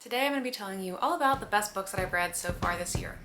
Today I'm going to be telling you all about the best books that I've read so far this year.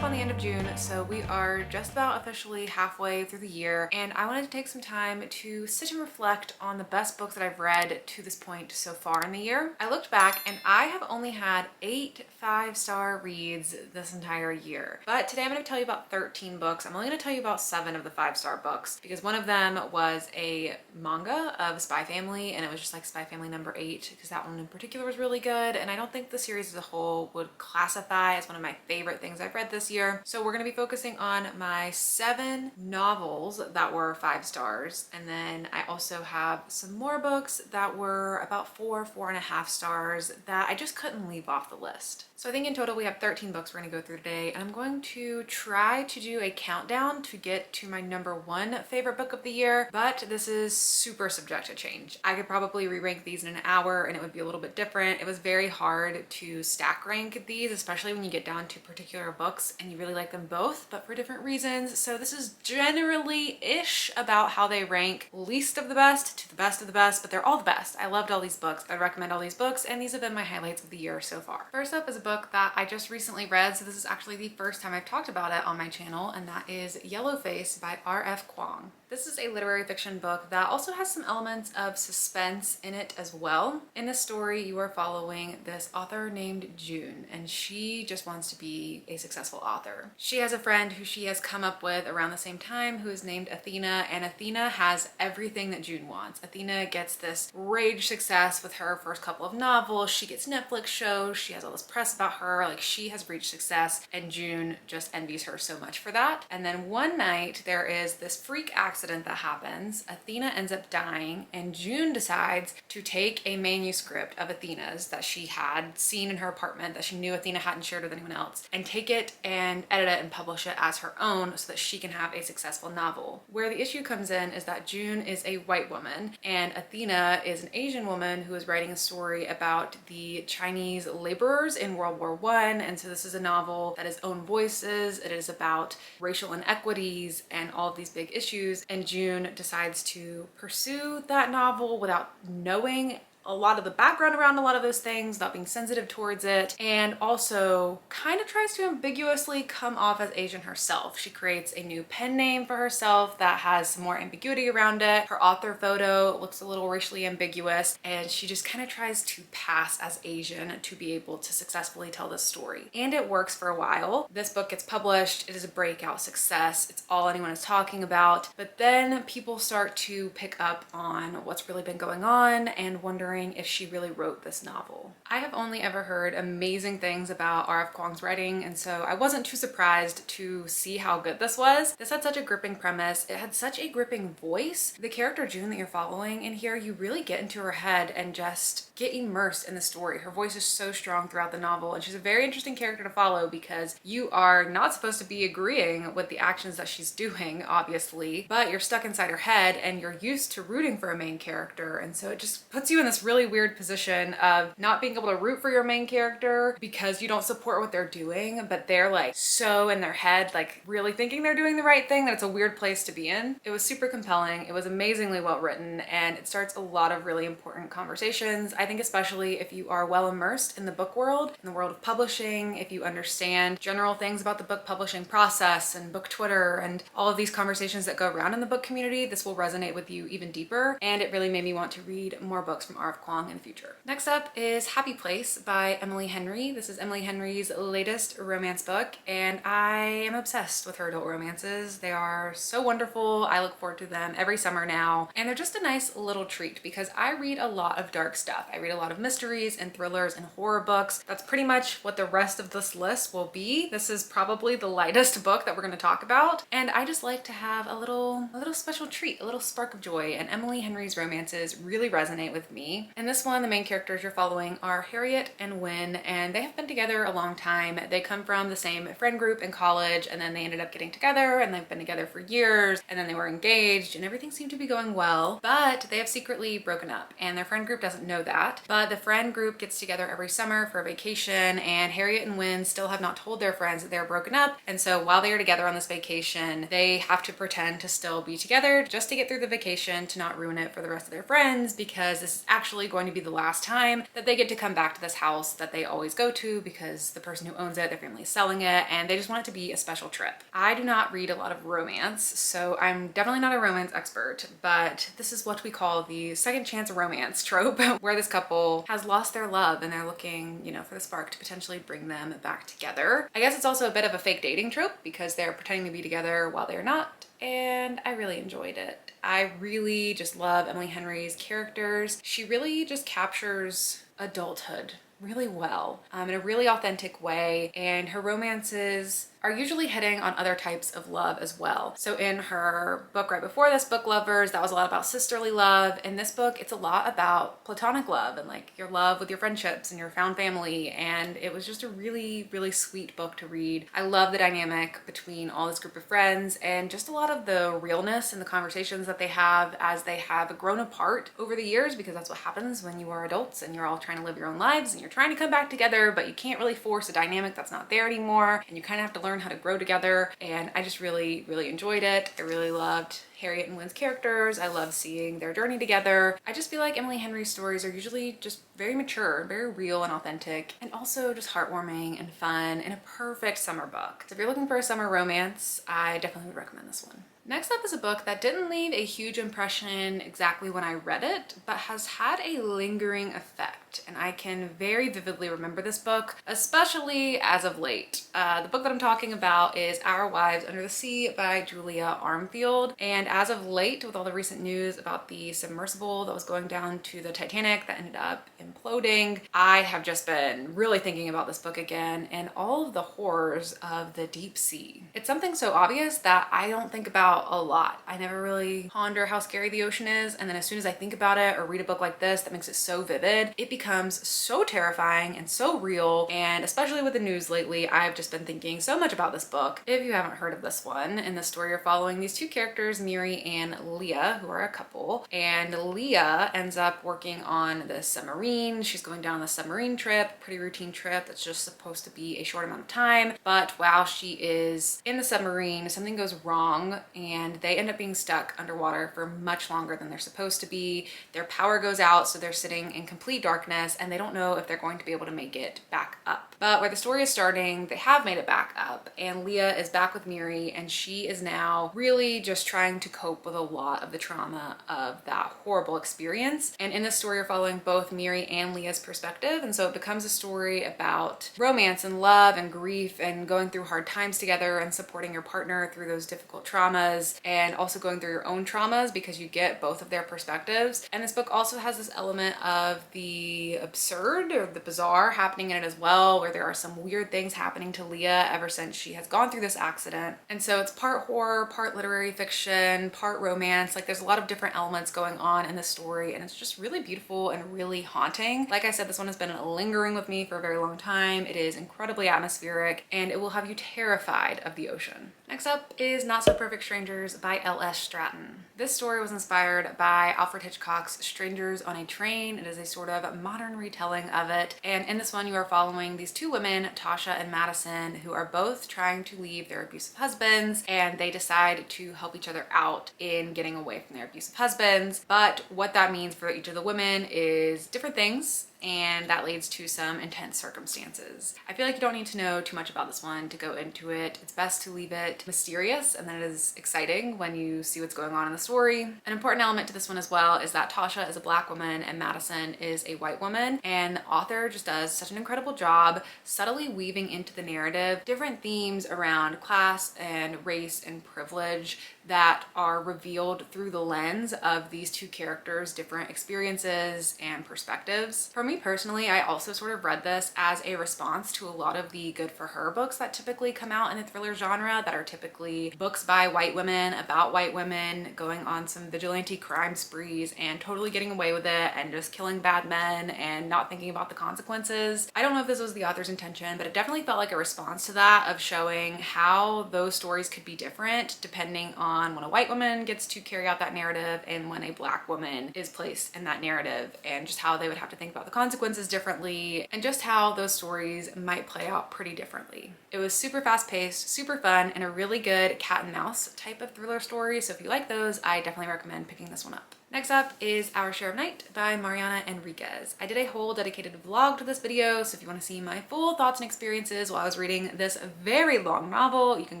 On the end of June, so we are just about officially halfway through the year, and I wanted to take some time to sit and reflect on the best books that I've read to this point so far in the year. I looked back and I have only had 8 5-star reads this entire year, but today I'm going to tell you about 13 books. I'm only going to tell you about 7 of the 5-star books because one of them was a manga of Spy Family, and it was just like Spy Family number 8 because that one in particular was really good, and I don't think the series as a whole would classify as one of my favorite things I've read this year. So we're going to be focusing on my 7 novels that were 5 stars, and then I also have some more books that were about 4.5 stars that I just couldn't leave off the list. So I think in total we have 13 books we're going to go through today, and I'm going to try to do a countdown to get to my number 1 favorite book of the year, but this is super subject to change. I could probably re-rank these in an hour and it would be a little bit different. It was very hard to stack rank these, especially when you get down to particular books and you really like them both, but for different reasons. So this is generally-ish about how they rank least of the best to the best of the best, but they're all the best. I loved all these books. I recommend all these books, and these have been my highlights of the year so far. First up is a book that I just recently read, so this is actually the first time I've talked about it on my channel, and that is Yellowface by R.F. Kuang. This is a literary fiction book that also has some elements of suspense in it as well. In this story, you are following this author named June, and she just wants to be a successful author. She has a friend who she has come up with around the same time who is named Athena, and Athena has everything that June wants. Athena gets this rage success with her first couple of novels. She gets Netflix shows. She has all this press about her. Like, she has reached success, and June just envies her so much for that. And then one night there is this freak accident that happens. Athena ends up dying, and June decides to take a manuscript of Athena's that she had seen in her apartment that she knew Athena hadn't shared with anyone else, and take it and edit it and publish it as her own so that she can have a successful novel. Where the issue comes in is that June is a white woman and Athena is an Asian woman who is writing a story about the Chinese laborers in World War I, and so this is a novel that is own voices. It is about racial inequities and all of these big issues, and June decides to pursue that novel without knowing a lot of the background around a lot of those things, without being sensitive towards it, and also kind of tries to ambiguously come off as Asian herself. She creates a new pen name for herself that has some more ambiguity around it. Her author photo looks a little racially ambiguous, and she just kind of tries to pass as Asian to be able to successfully tell this story. And it works for a while. This book gets published. It is a breakout success. It's all anyone is talking about. But then people start to pick up on what's really been going on and wondering if she really wrote this novel. I have only ever heard amazing things about R.F. Kuang's writing, and so I wasn't too surprised to see how good this was. This had such a gripping premise. It had such a gripping voice. The character June that you're following in here, you really get into her head and just get immersed in the story. Her voice is so strong throughout the novel, and she's a very interesting character to follow because you are not supposed to be agreeing with the actions that she's doing, obviously, but you're stuck inside her head and you're used to rooting for a main character, and so it just puts you in this really weird position of not being able to root for your main character because you don't support what they're doing, but they're like so in their head, like really thinking they're doing the right thing, that it's a weird place to be in. It was super compelling. It was amazingly well written, and it starts a lot of really important conversations. I think especially if you are well immersed in the book world, in the world of publishing, if you understand general things about the book publishing process and book Twitter and all of these conversations that go around in the book community, this will resonate with you even deeper, and it really made me want to read more books from R.F. Kuang in the future. Next up is Happy Place by Emily Henry. This is Emily Henry's latest romance book, and I am obsessed with her adult romances. They are so wonderful. I look forward to them every summer now, and they're just a nice little treat because I read a lot of dark stuff. I read a lot of mysteries and thrillers and horror books. That's pretty much what the rest of this list will be. This is probably the lightest book that we're going to talk about, and I just like to have a little special treat, a little spark of joy, and Emily Henry's romances really resonate with me. me. In this one, the main characters you're following are Harriet and Wynne, and they have been together a long time. They come from the same friend group in college, and then they ended up getting together, and they've been together for years, and then they were engaged, and everything seemed to be going well, but they have secretly broken up, and their friend group doesn't know that. But the friend group gets together every summer for a vacation, and Harriet and Wynne still have not told their friends that they're broken up, and so while they are together on this vacation, they have to pretend to still be together just to get through the vacation, to not ruin it for the rest of their friends, because this is actually going to be the last time that they get to come back to this house that they always go to, because the person who owns it, their family is selling it, and they just want it to be a special trip. I do not read a lot of romance, so I'm definitely not a romance expert, but this is what we call the second chance romance trope, where this couple has lost their love and they're looking, you know, for the spark to potentially bring them back together. I guess it's also a bit of a fake dating trope because they're pretending to be together while they're not, and I really enjoyed it. I really just love Emily Henry's characters. She really just captures adulthood really well, in a really authentic way, and her romances are usually hitting on other types of love as well. So in her book right before this, Book Lovers, that was a lot about sisterly love. In this book, it's a lot about platonic love and like your love with your friendships and your found family, and it was just a really, really sweet book to read. I love the dynamic between all this group of friends and just a lot of the realness in the conversations that they have as they have grown apart over the years, because that's what happens when you are adults and you're all trying to live your own lives and you're trying to come back together, but you can't really force a dynamic that's not there anymore, and you kind of have to learn how to grow together. And I just really, really enjoyed it. I really loved Harriet and Wynne's characters. I love seeing their journey together. I just feel like Emily Henry's stories are usually just very mature, very real and authentic, and also just heartwarming and fun, and a perfect summer book. So if you're looking for a summer romance, I definitely would recommend this one. Next up is a book that didn't leave a huge impression exactly when I read it, but has had a lingering effect, and I can very vividly remember this book, especially as of late. The book that I'm talking about is Our Wives Under the Sea by Julia Armfield, and as of late, with all the recent news about the submersible that was going down to the Titanic that ended up imploding, I have just been really thinking about this book again and all of the horrors of the deep sea. It's something so obvious that I don't think about a lot. I never really ponder how scary the ocean is, and then as soon as I think about it or read a book like this that makes it so vivid, it becomes so terrifying and so real. And especially with the news lately, I've just been thinking so much about this book. If you haven't heard of this one, in the story you're following these two characters, Miri and Leah, who are a couple, and Leah ends up working on this submarine. She's going down on the submarine trip, pretty routine trip that's just supposed to be a short amount of time, but while she is in the submarine, something goes wrong and they end up being stuck underwater for much longer than they're supposed to be. Their power goes out, so they're sitting in complete darkness and they don't know if they're going to be able to make it back up. But where the story is starting, they have made it back up, and Leah is back with Miri, and she is now really just trying to cope with a lot of the trauma of that horrible experience. And in this story, you're following both Miri and Leah's perspective, and so it becomes a story about romance and love and grief and going through hard times together and supporting your partner through those difficult traumas, and also going through your own traumas, because you get both of their perspectives. And this book also has this element of the absurd or the bizarre happening in it as well, where there are some weird things happening to Leah ever since she has gone through this accident. And so it's part horror, part literary fiction, part romance. Like, there's a lot of different elements going on in the story, and it's just really beautiful and really haunting. Like I said, this one has been lingering with me for a very long time. It is incredibly atmospheric, and it will have you terrified of the ocean. Next up is Not So Perfect Strangers by L.S. Stratton. This story was inspired by Alfred Hitchcock's Strangers on a Train. It is a sort of modern retelling of it. And in this one, you are following these two women, Tasha and Madison, who are both trying to leave their abusive husbands, and they decide to help each other out in getting away from their abusive husbands. But what that means for each of the women is different things, and that leads to some intense circumstances. I feel like you don't need to know too much about this one to go into it. It's best to leave it mysterious, and then it is exciting when you see what's going on in the story. An important element to this one as well is that Tasha is a Black woman and Madison is a white woman, and the author just does such an incredible job subtly weaving into the narrative different themes around class and race and privilege that are revealed through the lens of these two characters' different experiences and perspectives. For me personally, I also sort of read this as a response to a lot of the good for her books that typically come out in the thriller genre, that are typically books by white women about white women going on some vigilante crime sprees and totally getting away with it and just killing bad men and not thinking about the consequences. I don't know if this was the author's intention, but it definitely felt like a response to that, of showing how those stories could be different depending on when a white woman gets to carry out that narrative and when a black woman is placed in that narrative, and just how they would have to think about the consequences differently, and just how those stories might play out pretty differently. It was super fast paced, super fun, and a really good cat and mouse type of thriller story. So if you like those, I definitely recommend picking this one up. Next up is Our Share of Night by Mariana Enriquez. I did a whole dedicated vlog to this video, so if you want to see my full thoughts and experiences while I was reading this very long novel, you can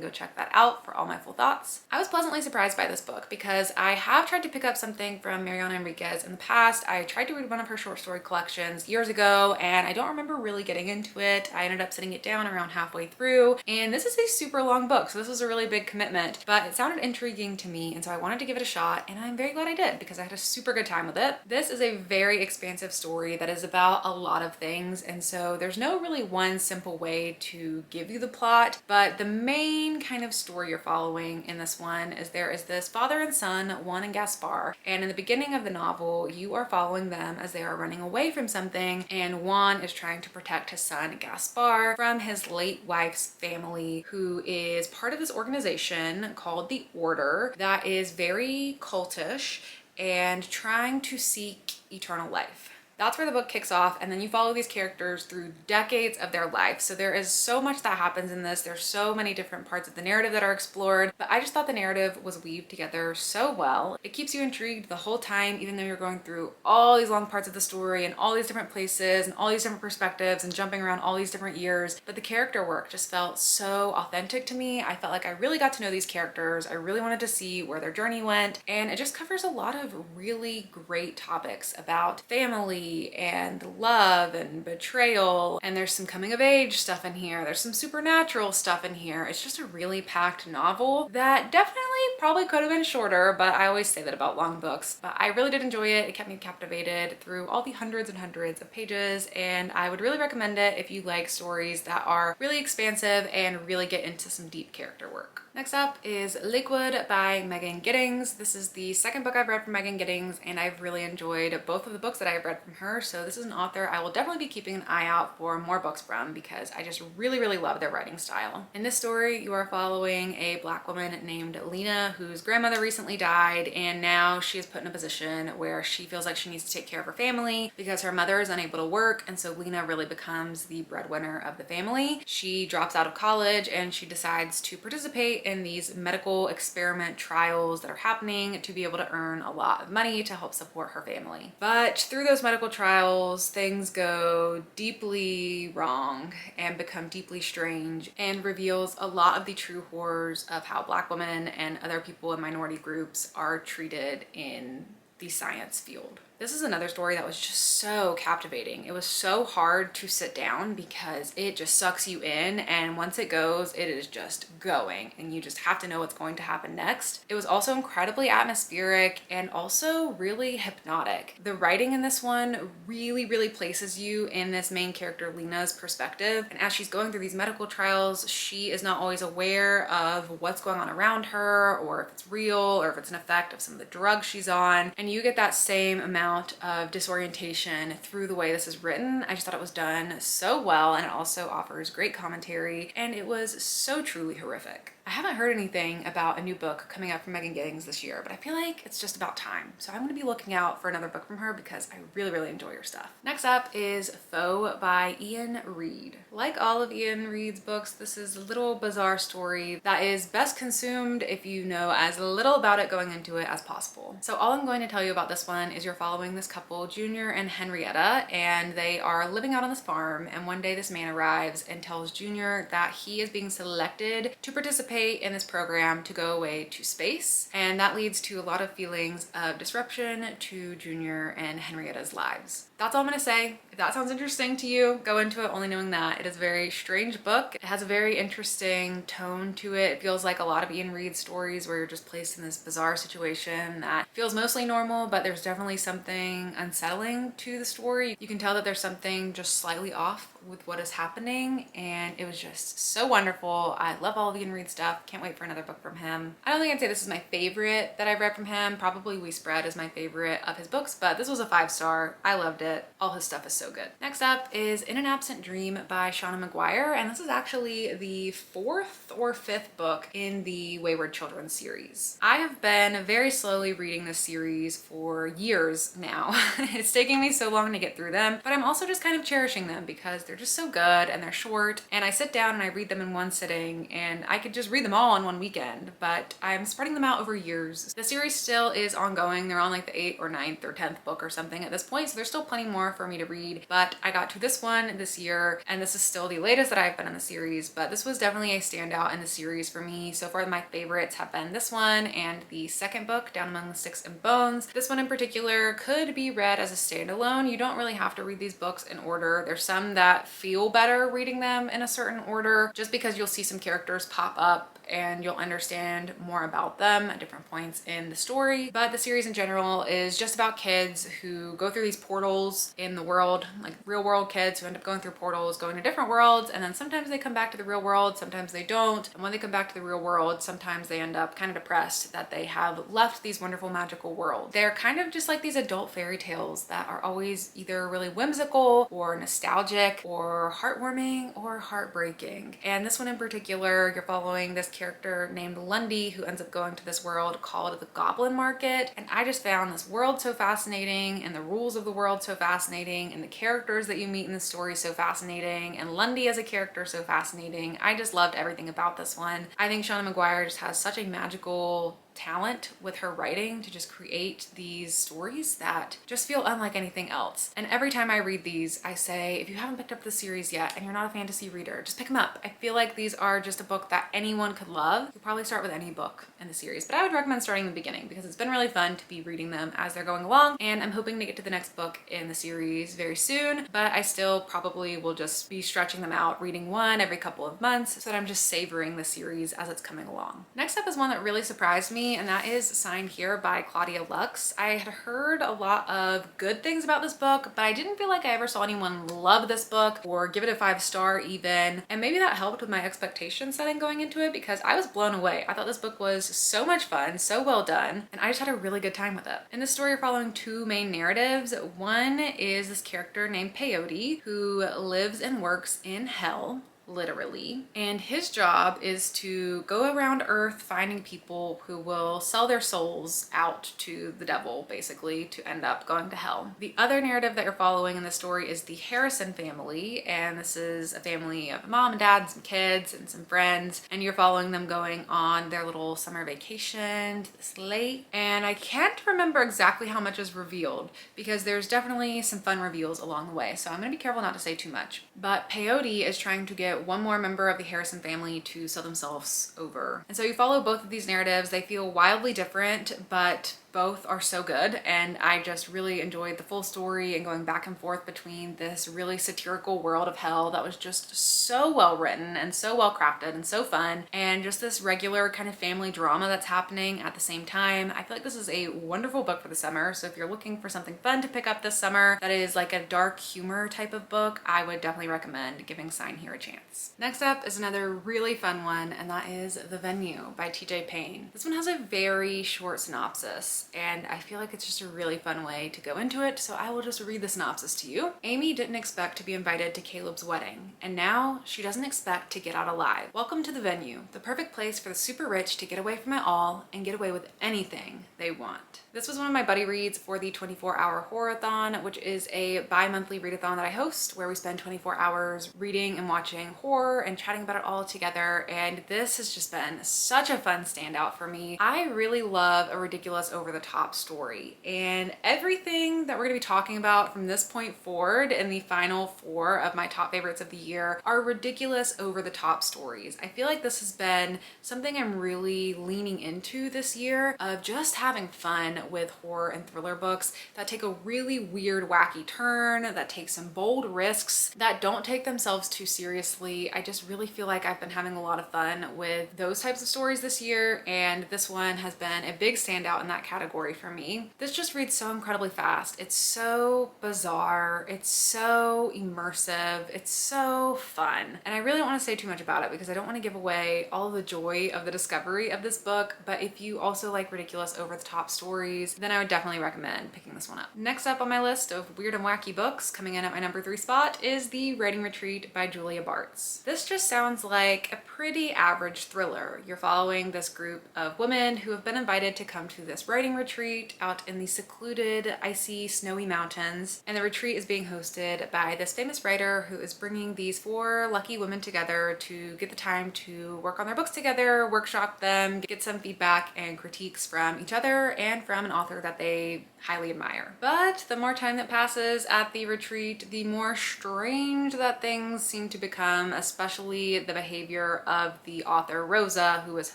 go check that out for all my full thoughts. I was pleasantly surprised by this book because I have tried to pick up something from Mariana Enriquez in the past. I tried to read one of her short story collections years ago, and I don't remember really getting into it. I ended up sitting it down around halfway through, and this is a super long book, so this was a really big commitment, but it sounded intriguing to me, and so I wanted to give it a shot, and I'm very glad I did because I had a super good time with it. This is a very expansive story that is about a lot of things, and so there's no really one simple way to give you the plot, but the main kind of story you're following in this one is there is this father and son, Juan and Gaspar, and in the beginning of the novel, you are following them as they are running away from something, and Juan is trying to protect his son, Gaspar, from his late wife's family, who is part of this organization called the Order that is very cultish and trying to seek eternal life. That's where the book kicks off, and then you follow these characters through decades of their life. So there is so much that happens in this. There's so many different parts of the narrative that are explored, but I just thought the narrative was weaved together so well. It keeps you intrigued the whole time, even though you're going through all these long parts of the story and all these different places and all these different perspectives and jumping around all these different years. But the character work just felt so authentic to me. I felt like I really got to know these characters. I really wanted to see where their journey went, and it just covers a lot of really great topics about family and love and betrayal, and there's some coming of age stuff in here, there's some supernatural stuff in here. It's just a really packed novel that definitely probably could have been shorter, but I always say that about long books. But I really did enjoy it. It kept me captivated through all the hundreds and hundreds of pages, and I would really recommend it if you like stories that are really expansive and really get into some deep character work. Next up is Liquid by Megan Giddings. This is the second book I've read from Megan Giddings, and I've really enjoyed both of the books that I've read from her. So this is an author I will definitely be keeping an eye out for more books from, because I just really love their writing style. In this story, you are following a black woman named Lena, whose grandmother recently died, and now she is put in a position where she feels like she needs to take care of her family because her mother is unable to work, and so Lena really becomes the breadwinner of the family. She drops out of college and she decides to participate in these medical experiment trials that are happening to be able to earn a lot of money to help support her family. But through those medical trials, things go deeply wrong and become deeply strange, and reveals a lot of the true horrors of how Black women and other people in minority groups are treated in the science field. This is another story that was just so captivating. It was so hard to sit down because it just sucks you in, and once it goes, it is just going, and you just have to know what's going to happen next. It was also incredibly atmospheric and also really hypnotic. The writing in this one really places you in this main character Lena's perspective, and as she's going through these medical trials, she is not always aware of what's going on around her, or if it's real, or if it's an effect of some of the drugs she's on, and you get that same amount of disorientation through the way this is written. I just thought it was done so well, and it also offers great commentary, and it was so truly horrific. I haven't heard anything about a new book coming out from Megan Giddings this year, but I feel like it's just about time. So I'm gonna be looking out for another book from her because I really enjoy her stuff. Next up is Foe by Ian Reid. Like all of Ian Reid's books, this is a little bizarre story that is best consumed if you know as little about it going into it as possible. So all I'm going to tell you about this one is you're following this couple, Junior and Henrietta, and they are living out on this farm, and one day this man arrives and tells Junior that he is being selected to participate participate in this program to go away to space, and that leads to a lot of feelings of disruption to Junior and Henrietta's lives. That's all I'm gonna say. If that sounds interesting to you, go into it only knowing that. It is a very strange book. It has a very interesting tone to it. It feels like a lot of Ian Reid stories where you're just placed in this bizarre situation that feels mostly normal, but there's definitely something unsettling to the story. You can tell that there's something just slightly off with what is happening, and it was just so wonderful. I love all of Ian Reid stuff. Can't wait for another book from him. I don't think I'd say this is my favorite that I've read from him. Probably We Spread is my favorite of his books, but this was a 5-star. I loved it. All his stuff is so good. Next up is In an Absent Dream by Shauna Maguire, and this is actually the 4th or 5th book in the Wayward Children series. I have been very slowly reading this series for years now. It's taking me so long to get through them, but I'm also just kind of cherishing them because they're just so good and they're short, and I sit down and I read them in one sitting, and I could just read them all in one weekend, but I'm spreading them out over years. The series still is ongoing. They're on like the 8th or 9th or 10th book or something at this point, so there's still plenty more for me to read, but I got to this one this year, and this is still the latest that I've been in the series, but this was definitely a standout in the series for me. So far, my favorites have been this one and the second book, Down Among the Sticks and Bones. This one in particular could be read as a standalone. You don't really have to read these books in order. There's some that feel better reading them in a certain order just because you'll see some characters pop up and you'll understand more about them at different points in the story. But the series in general is just about kids who go through these portals in the world, like real world kids who end up going through portals, going to different worlds, and then sometimes they come back to the real world, sometimes they don't. And when they come back to the real world, sometimes they end up kind of depressed that they have left these wonderful magical worlds. They're kind of just like these adult fairy tales that are always either really whimsical or nostalgic or heartwarming or heartbreaking. And this one in particular, you're following this character named Lundy who ends up going to this world called the Goblin Market, and I just found this world so fascinating and the rules of the world so fascinating and the characters that you meet in the story so fascinating and Lundy as a character so fascinating. I just loved everything about this one. I think Shauna Maguire just has such a magical talent with her writing to just create these stories that just feel unlike anything else. And every time I read these, I say, if you haven't picked up the series yet and you're not a fantasy reader, just pick them up. I feel like these are just a book that anyone could love. You could probably start with any book in the series, but I would recommend starting in the beginning because it's been really fun to be reading them as they're going along, and I'm hoping to get to the next book in the series very soon, but I still probably will just be stretching them out, reading one every couple of months so that I'm just savoring the series as it's coming along. Next up is one that really surprised me, and that is Signed Here by Claudia Lux. I had heard a lot of good things about this book, but I didn't feel like I ever saw anyone love this book or give it a 5-star even, and maybe that helped with my expectation setting going into it because I was blown away. I thought this book was so much fun, so well done, and I just had a really good time with it. In this story, you're following two main narratives. One is this character named Peyote who lives and works in hell, literally, and his job is to go around Earth finding people who will sell their souls out to the devil, basically, to end up going to hell. The other narrative that you're following in the story is the Harrison family, and this is a family of a mom and dad, some kids, and some friends, and you're following them going on their little summer vacation to this lake. And I can't remember exactly how much is revealed because there's definitely some fun reveals along the way, so I'm gonna be careful not to say too much. But Peyote is trying to get one more member of the Harrison family to sell themselves over. And so you follow both of these narratives. They feel wildly different, but both are so good, and I just really enjoyed the full story and going back and forth between this really satirical world of hell that was just so well written and so well crafted and so fun, and just this regular kind of family drama that's happening at the same time. I feel like this is a wonderful book for the summer, so if you're looking for something fun to pick up this summer that is like a dark humor type of book, I would definitely recommend giving Sign Here a chance. Next up is another really fun one, and that is The Venue by TJ Payne. This one has a very short synopsis, and I feel like it's just a really fun way to go into it, so I will just read the synopsis to you. Amy didn't expect to be invited to Caleb's wedding, and now she doesn't expect to get out alive. Welcome to the venue, the perfect place for the super rich to get away from it all and get away with anything they want. This was one of my buddy reads for the 24-hour horror-a-thon, which is a bi-monthly read-a-thon that I host where we spend 24 hours reading and watching horror and chatting about it all together. And this has just been such a fun standout for me. I really love a ridiculous over-the-top story, and everything that we're going to be talking about from this point forward in the final 4 of my top favorites of the year are ridiculous over-the-top stories. I feel like this has been something I'm really leaning into this year, of just having fun with horror and thriller books that take a really weird, wacky turn, that take some bold risks, that don't take themselves too seriously. I just really feel like I've been having a lot of fun with those types of stories this year, and this one has been a big standout in that category for me. This just reads so incredibly fast. It's so bizarre. It's so immersive. It's so fun. And I really don't want to say too much about it because I don't want to give away all of the joy of the discovery of this book, but if you also like ridiculous over-the-top stories, then I would definitely recommend picking this one up. Next up on my list of weird and wacky books, coming in at my number 3 spot, is The Writing Retreat by Julia Bartz. This just sounds like a pretty average thriller. You're following this group of women who have been invited to come to this writing retreat out in the secluded, icy, snowy mountains, and the retreat is being hosted by this famous writer who is bringing these 4 lucky women together to get the time to work on their books together, workshop them, get some feedback and critiques from each other and from an author that they highly admire. But the more time that passes at the retreat, the more strange that things seem to become, especially the behavior of the author Rosa, who is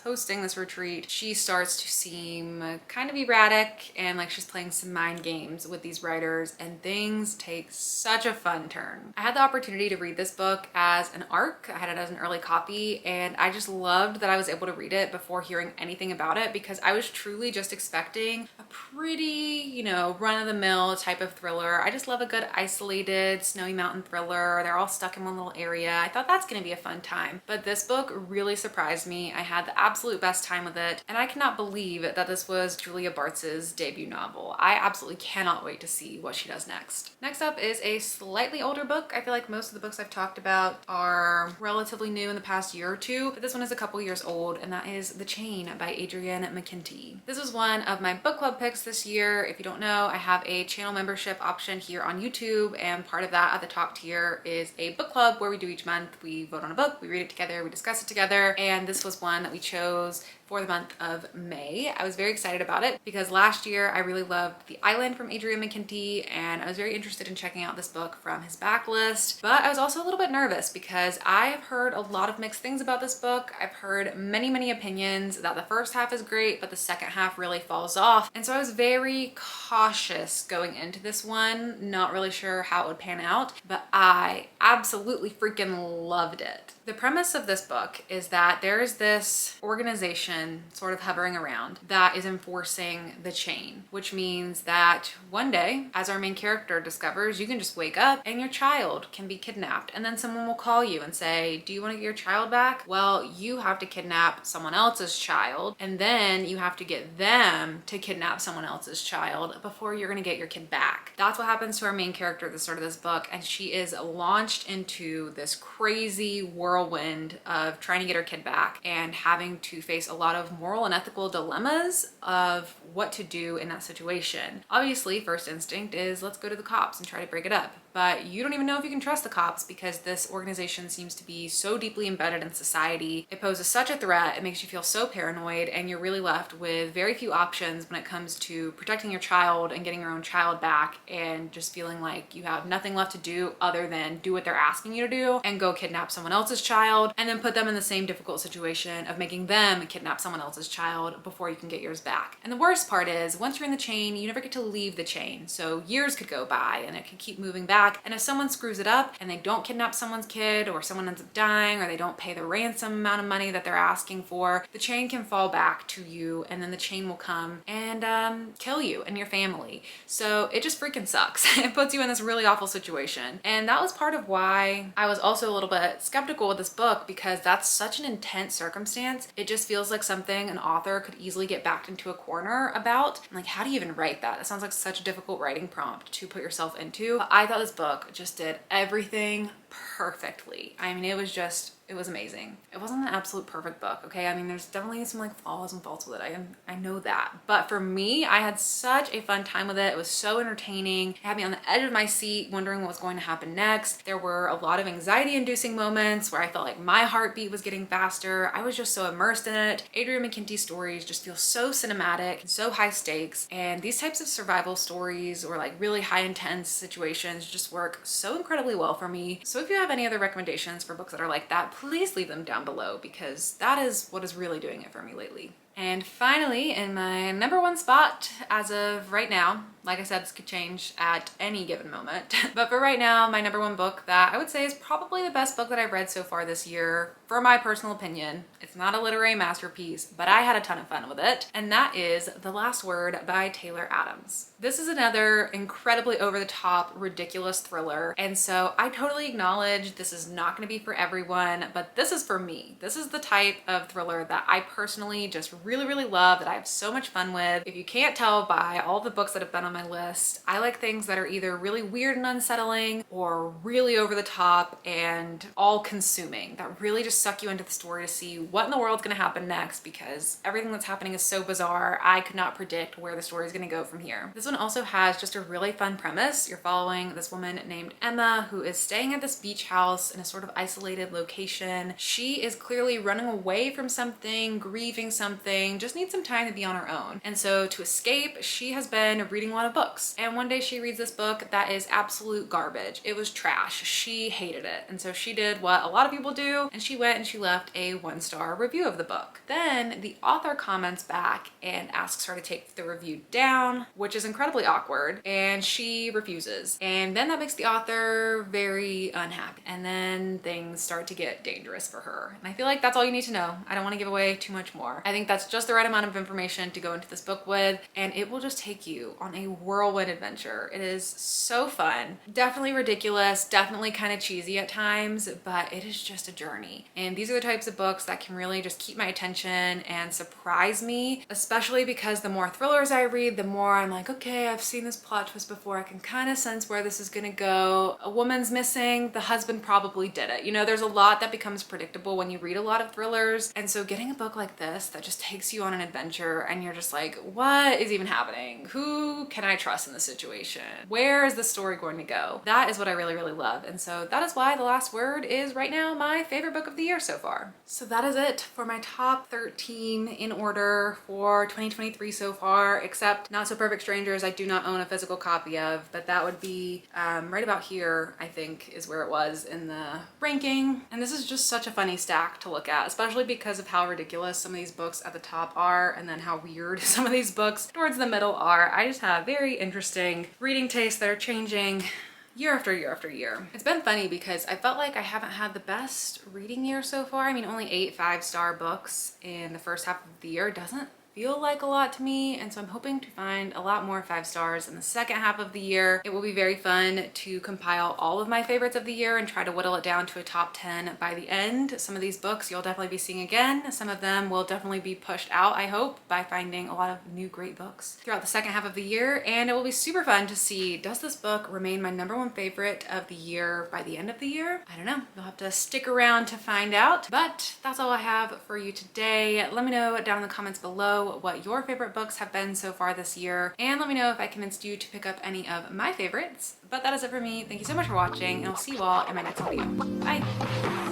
hosting this retreat. She starts to seem kind of erratic and like she's playing some mind games with these writers, and things take such a fun turn. I had the opportunity to read this book as an ARC. I had it as an early copy, and I just loved that I was able to read it before hearing anything about it, because I was truly just expecting a pretty, run-of-the-mill type of thriller. I just love a good isolated snowy mountain thriller. They're all stuck in one little area. I thought that's going to be a fun time, but this book really surprised me. I had the absolute best time with it, and I cannot believe that this was Julia Bartz's debut novel. I absolutely cannot wait to see what she does next. Next up is a slightly older book. I feel like most of the books I've talked about are relatively new in the past year or two, but this one is a couple years old, and that is The Chain by Adrienne McKenty. This was one of my book club picks this year. If you don't know, I have a channel membership option here on YouTube, and part of that at the top tier is a book club where we do each month. We vote on a book, we read it together, we discuss it together, and this was one that we chose for the month of May. I was very excited about it because last year I really loved The Island from Adrienne McKenty, and I was very interested in checking out this book from his backlist, but I was also a little bit nervous because I have heard a lot of mixed things about this book. I've heard many opinions that the first half is great, but the second half really falls off, and so I was very cautious going into this one, not really sure how it would pan out, but I absolutely freaking loved it. The premise of this book is that there is this organization sort of hovering around that is enforcing the chain, which means that one day, as our main character discovers, you can just wake up and your child can be kidnapped, and then someone will call you and say, do you want to get your child back? Well, you have to kidnap someone else's child, and then you have to get them to kidnap someone else's child before you're going to get your kid back. That's what happens to our main character at the start of this book, and she is launched into this crazy whirlwind of trying to get her kid back and having to face a lot of moral and ethical dilemmas of what to do in that situation. Obviously, first instinct is let's go to the cops and try to break it up. But you don't even know if you can trust the cops because this organization seems to be so deeply embedded in society. It poses such a threat, it makes you feel so paranoid, and you're really left with very few options when it comes to protecting your child and getting your own child back, and just feeling like you have nothing left to do other than do what they're asking you to do and go kidnap someone else's child, and then put them in the same difficult situation of making them kidnap someone else's child before you can get yours back. And the worst part is, once you're in the chain, you never get to leave the chain. So years could go by and it could keep moving back. And if someone screws it up and they don't kidnap someone's kid, or someone ends up dying, or they don't pay the ransom amount of money that they're asking for, the chain can fall back to you, and then the chain will come and kill you and your family. So it just freaking sucks. It puts you in this really awful situation. And that was part of why I was also a little bit skeptical with this book, because that's such an intense circumstance. It just feels like something an author could easily get backed into a corner about. I'm like, how do you even write that? It sounds like such a difficult writing prompt to put yourself into. I thought this book just did everything perfectly. I mean, it was amazing. It wasn't an absolute perfect book, okay? I mean, there's definitely some like flaws and faults with it. I know that. But for me, I had such a fun time with it. It was so entertaining. It had me on the edge of my seat wondering what was going to happen next. There were a lot of anxiety-inducing moments where I felt like my heartbeat was getting faster. I was just so immersed in it. Adrian McKenty's stories just feel so cinematic and so high stakes. And these types of survival stories or like really high intense situations just work so incredibly well for me. So if you have any other recommendations for books that are like that, please leave them down below because that is what is really doing it for me lately. And finally, in my number one spot as of right now, like I said, this could change at any given moment. But for right now, my number one book that I would say is probably the best book that I've read so far this year, for my personal opinion. It's not a literary masterpiece, but I had a ton of fun with it. And that is The Last Word by Taylor Adams. This is another incredibly over-the-top, ridiculous thriller. And so I totally acknowledge this is not going to be for everyone, but this is for me. This is the type of thriller that I personally just really, really love, that I have so much fun with. If you can't tell by all the books that have been on my list, I like things that are either really weird and unsettling or really over the top and all consuming, that really just suck you into the story to see what in the world's gonna happen next, because everything that's happening is so bizarre. I could not predict where the story is gonna go from here. This one also has just a really fun premise. You're following this woman named Emma who is staying at this beach house in a sort of isolated location. She is clearly running away from something, grieving something, just needs some time to be on her own. And so to escape, she has been reading a lot of books. And one day she reads this book that is absolute garbage. It was trash. She hated it. And so she did what a lot of people do, and she went and she left a 1-star review of the book. Then the author comments back and asks her to take the review down, which is incredibly awkward, and she refuses. And then that makes the author very unhappy. And then things start to get dangerous for her. And I feel like that's all you need to know. I don't want to give away too much more. I think that's just the right amount of information to go into this book with, and it will just take you on a whirlwind adventure. It is so fun. Definitely ridiculous, definitely kind of cheesy at times, but it is just a journey. And these are the types of books that can really just keep my attention and surprise me, especially because the more thrillers I read, the more I'm like, okay, I've seen this plot twist before. I can kind of sense where this is gonna go. A woman's missing, the husband probably did it. You know, there's a lot that becomes predictable when you read a lot of thrillers. And so getting a book like this that just takes you on an adventure and you're just like, what is even happening? Who can I trust in this situation? Where is the story going to go? That is what I really, really love. And so that is why The Last Word is right now my favorite book of the year so far. So that is it for my top 13 in order for 2023 so far, except Not So Perfect Strangers I do not own a physical copy of, but that would be right about here, I think, is where it was in the ranking. And this is just such a funny stack to look at, especially because of how ridiculous some of these books at the top are and then how weird some of these books towards the middle are. I just have very interesting reading tastes that are changing year after year after year. It's been funny because I felt like I haven't had the best reading year so far. I mean, only 8 5-star books in the first half of the year doesn't feel like a lot to me, and so I'm hoping to find a lot more 5 stars in the second half of the year. It will be very fun to compile all of my favorites of the year and try to whittle it down to a top 10 by the end. Some of these books you'll definitely be seeing again. Some of them will definitely be pushed out, I hope, by finding a lot of new great books throughout the second half of the year. And it will be super fun to see, does this book remain my number one favorite of the year by the end of the year? I don't know. You'll have to stick around to find out. But that's all I have for you today. Let me know down in the comments below what your favorite books have been so far this year, and let me know if I convinced you to pick up any of my favorites. But that is it for me. Thank you so much for watching, and I'll see you all in my next video. Bye!